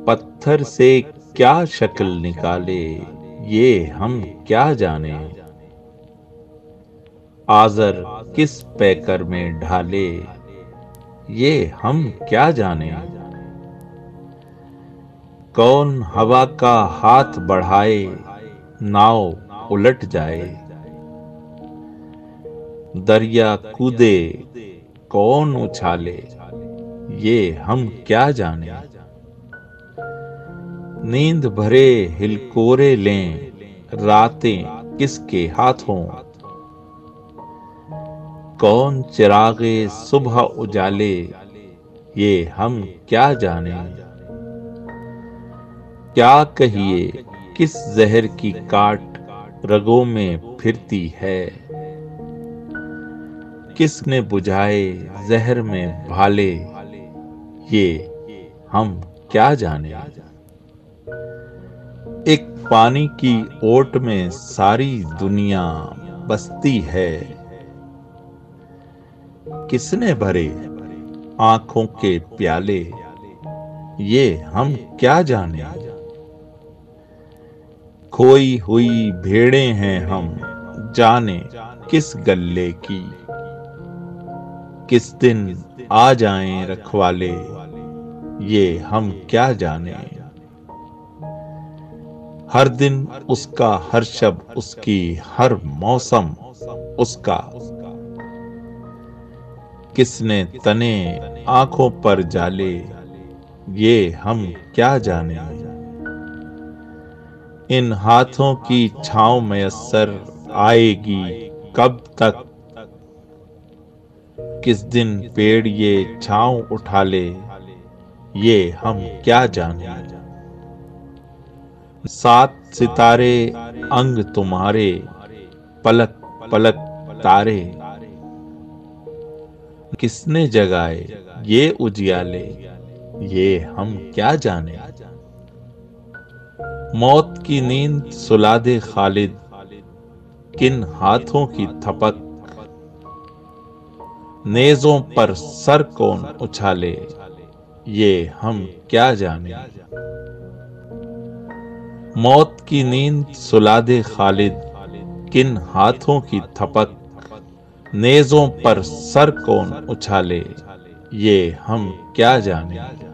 पत्थर से क्या शक्ल निकाले, ये हम क्या जाने। आज़र किस पैकर में ढाले, ये हम क्या जाने। कौन हवा का हाथ बढ़ाए, नाव उलट जाए। दरिया कूदे, कौन उछाले, ये हम क्या जाने। नींद भरे हिलकोरे लें, रातें किसके हाथों। कौन चिरागे सुबह उजाले, ये हम क्या जाने। क्या कहिए किस जहर की काट रगों में फिरती है। किसने बुझाए जहर में भाले, ये हम क्या जाने। एक पानी की ओट में सारी दुनिया बसती है। किसने भरे आंखों के प्याले, ये हम क्या जाने। खोई हुई भेड़ें हैं हम, जाने किस गल्ले की। किस दिन आ जाएं रखवाले, ये हम क्या जाने। हर दिन उसका, हर शब्द उसकी, हर मौसम उसका। किसने तने आंखों पर जाले, ये हम क्या जाने। इन हाथों की छांव मयस्सर आएगी कब तक। किस दिन पेड़ ये छांव उठा ले, ये हम क्या जाने। सात सितारे अंग तुम्हारे, पलक पलक तारे। किसने जगाए ये उजियाले, ये हम क्या जाने। मौत की नींद सुला दे खालिद, किन हाथों की थपक। नेज़ों पर सर कौन उछाले, ये हम क्या जाने। मौत की नींद सुला दे खालिद, किन हाथों की थपक। नेज़ों पर सर कौन उछाले, ये हम क्या जाने।